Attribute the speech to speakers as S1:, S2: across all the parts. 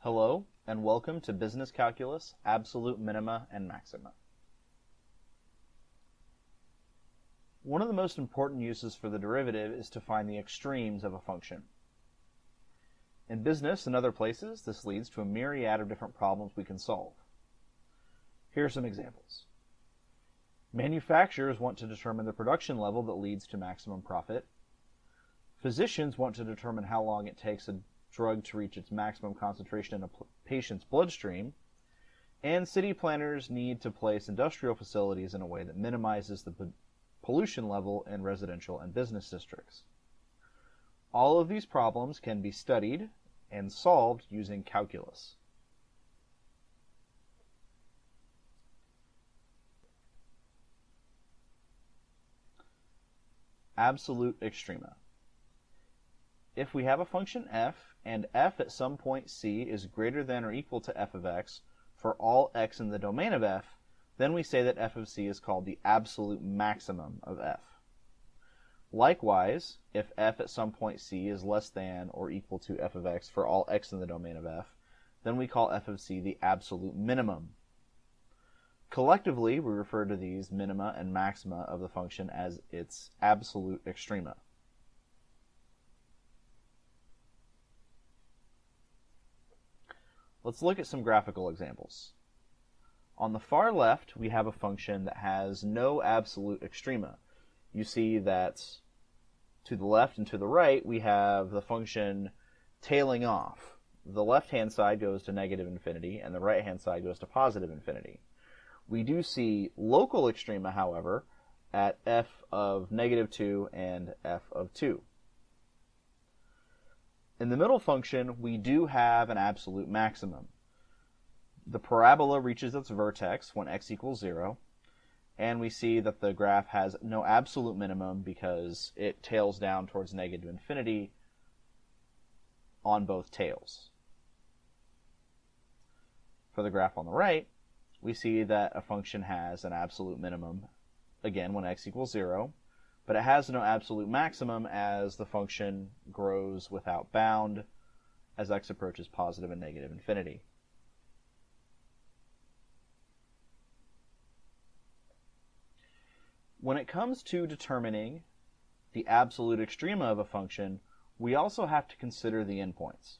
S1: Hello, and welcome to Business Calculus, Absolute Minima, and Maxima. One of the most important uses for the derivative is to find the extremes of a function. In business and other places, this leads to a myriad of different problems we can solve. Here are some examples. Manufacturers want to determine the production level that leads to maximum profit. Physicians want to determine how long it takes a drug to reach its maximum concentration in a patient's bloodstream, and city planners need to place industrial facilities in a way that minimizes the pollution level in residential and business districts. All of these problems can be studied and solved using calculus. Absolute extrema. If we have a function f, and f at some point c is greater than or equal to f of x for all x in the domain of f, then we say that f of c is called the absolute maximum of f. Likewise, if f at some point c is less than or equal to f of x for all x in the domain of f, then we call f of c the absolute minimum. Collectively, we refer to these minima and maxima of the function as its absolute extrema. Let's look at some graphical examples. On the far left, we have a function that has no absolute extrema. You see that to the left and to the right, we have the function tailing off. The left-hand side goes to negative infinity, and the right-hand side goes to positive infinity. We do see local extrema, however, at f of negative 2 and f of 2. In the middle function, we do have an absolute maximum. The parabola reaches its vertex when x equals 0, and we see that the graph has no absolute minimum because it tails down towards negative infinity on both tails. For the graph on the right, we see that a function has an absolute minimum, again, when x equals 0, but it has no absolute maximum as the function grows without bound as x approaches positive and negative infinity. When it comes to determining the absolute extrema of a function, we also have to consider the endpoints.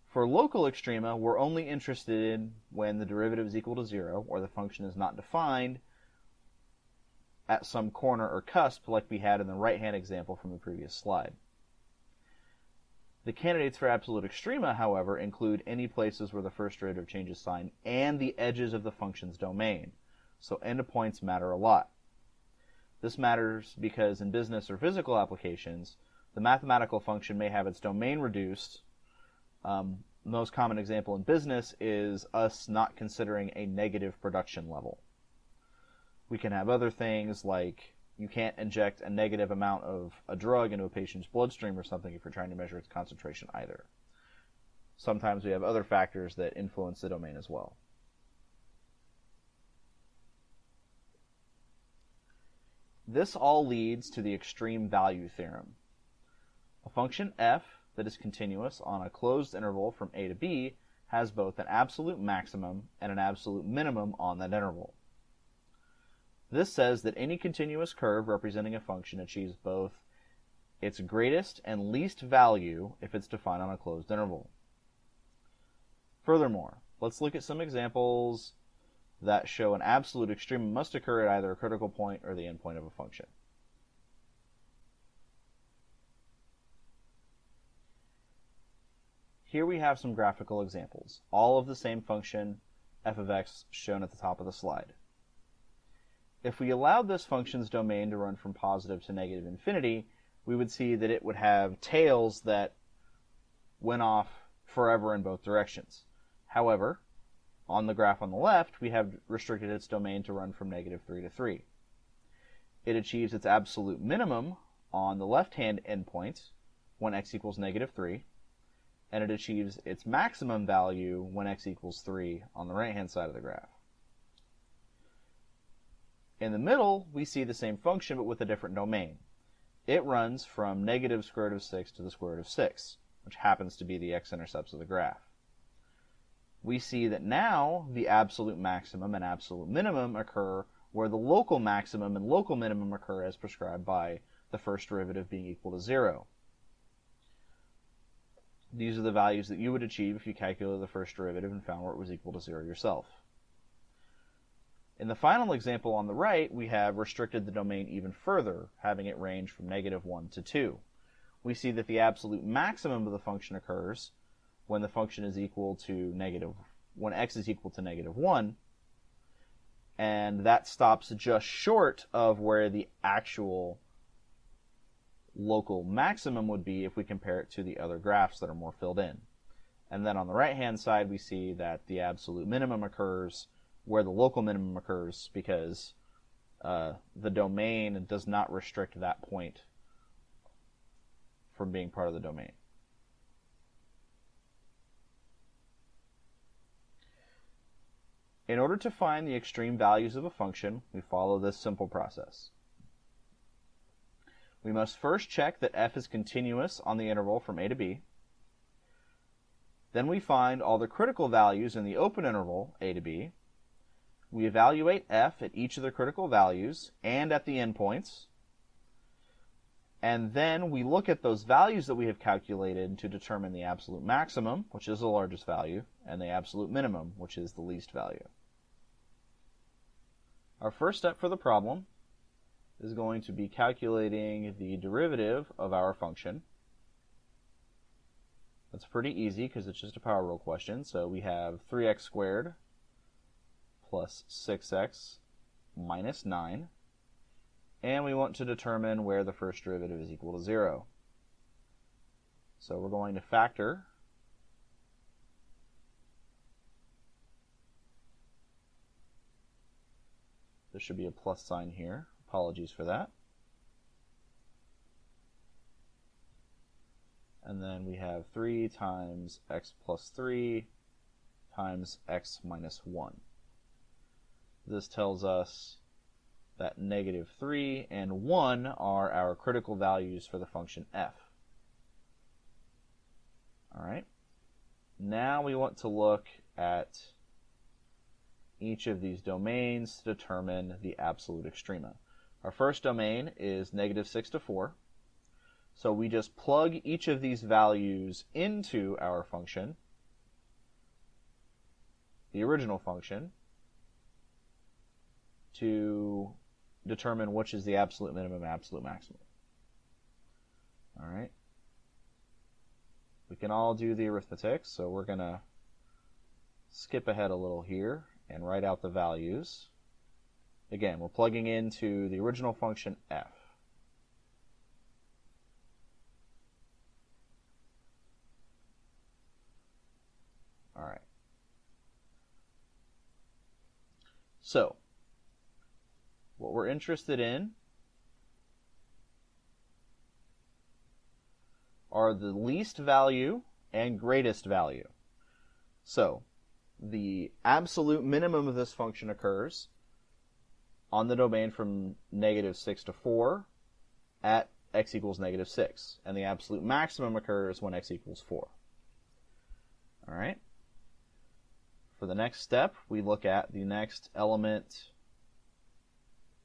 S1: For local extrema, we're only interested in when the derivative is equal to 0 or the function is not defined at some corner or cusp like we had in the right-hand example from the previous slide. The candidates for absolute extrema, however, include any places where the first derivative changes sign and the edges of the function's domain. So endpoints matter a lot. This matters because in business or physical applications, the mathematical function may have its domain reduced. The most common example in business is us not considering a negative production level. We can have other things like you can't inject a negative amount of a drug into a patient's bloodstream or something if you're trying to measure its concentration either. Sometimes we have other factors that influence the domain as well. This all leads to the extreme value theorem. A function f that is continuous on a closed interval from a to b has both an absolute maximum and an absolute minimum on that interval. This says that any continuous curve representing a function achieves both its greatest and least value if it's defined on a closed interval. Furthermore, let's look at some examples that show an absolute extrema must occur at either a critical point or the endpoint of a function. Here we have some graphical examples, all of the same function, f of x, shown at the top of the slide. If we allowed this function's domain to run from positive to negative infinity, we would see that it would have tails that went off forever in both directions. However, on the graph on the left, we have restricted its domain to run from negative 3 to 3. It achieves its absolute minimum on the left-hand endpoint when x equals negative 3, and it achieves its maximum value when x equals 3 on the right-hand side of the graph. In the middle, we see the same function but with a different domain. It runs from negative square root of 6 to the square root of 6, which happens to be the x-intercepts of the graph. we see that now the absolute maximum and absolute minimum occur where the local maximum and local minimum occur as prescribed by the first derivative being equal to 0. These are the values that you would achieve if you calculated the first derivative and found where it was equal to 0 yourself. In the final example on the right, we have restricted the domain even further, having it range from -1 to 2. We see that the absolute maximum of the function occurs when the function is equal to when x is equal to -1, and that stops just short of where the actual local maximum would be if we compare it to the other graphs that are more filled in. And then on the right-hand side, we see that the absolute minimum occurs where the local minimum occurs because the domain does not restrict that point from being part of the domain. In order to find the extreme values of a function, we follow this simple process. We must first check that f is continuous on the interval from a to b. Then we find all the critical values in the open interval a to b. We evaluate f at each of the critical values and at the endpoints. And then we look at those values that we have calculated to determine the absolute maximum, which is the largest value, and the absolute minimum, which is the least value. Our first step for the problem is going to be calculating the derivative of our function. That's pretty easy because it's just a power rule question. So we have 3x squared plus 6x minus 9. And we want to determine where the first derivative is equal to 0. So we're going to factor there should be a plus sign here. Apologies for that. And then we have 3 times x plus 3 times x minus 1. This tells us that -3 and 1 are our critical values for the function f. All right. Now we want to look at each of these domains to determine the absolute extrema. Our first domain is -6 to 4. So we just plug each of these values into our function, the original function, to determine which is the absolute minimum and absolute maximum. All right. We can all do the arithmetic, so we're going to skip ahead a little here and write out the values. Again, we're plugging into the original function f. All right. So, what we're interested in are the least value and greatest value. So, the absolute minimum of this function occurs on the domain from -6 to 4 at x equals -6. And the absolute maximum occurs when x equals 4. All right. For the next step, we look at the next element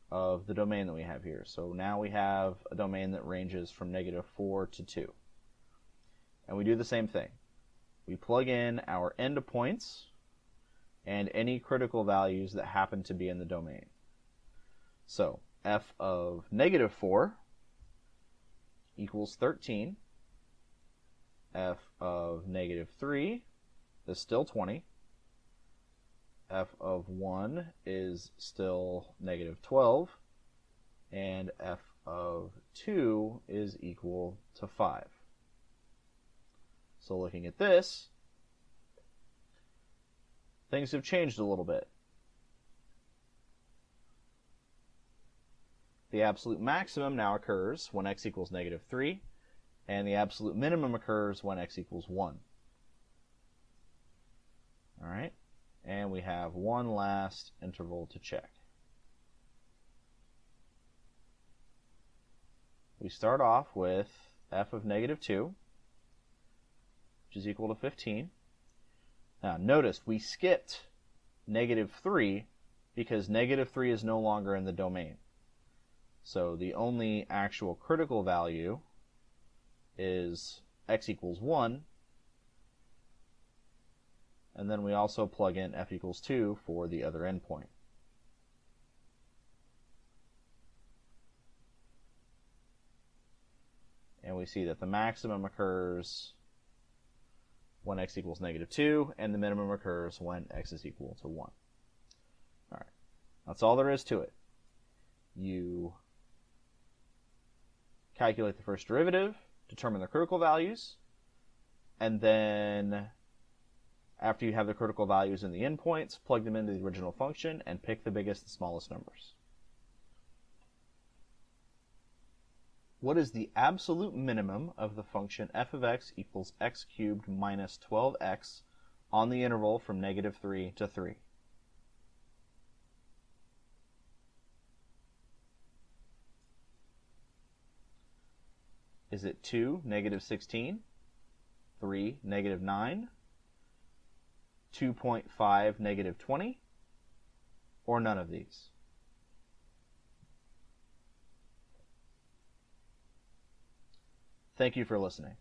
S1: of the domain that we have here. So now we have a domain that ranges from -4 to 2. And we do the same thing. We plug in our endpoints and any critical values that happen to be in the domain. So f of -4 equals 13. F of -3 is still 20. F of 1 is still -12. And f of 2 is equal to 5. So looking at this, things have changed a little bit. The absolute maximum now occurs when x equals -3, and the absolute minimum occurs when x equals 1. All right, and we have one last interval to check. We start off with f of -2, which is equal to 15. Now notice we skipped negative 3 because negative 3 is no longer in the domain. So the only actual critical value is x equals 1, and then we also plug in f equals 2 for the other endpoint. And we see that the maximum occurs when x equals negative 2, and the minimum occurs when x is equal to 1. All right, that's all there is to it. You calculate the first derivative, determine the critical values, and then after you have the critical values in the endpoints, plug them into the original function and pick the biggest and smallest numbers. What is the absolute minimum of the function f of x equals x cubed minus 12x on the interval from negative 3 to 3? Is it 2, negative 16, 3, negative 9, 2.5, negative 20, or none of these? Thank you for listening.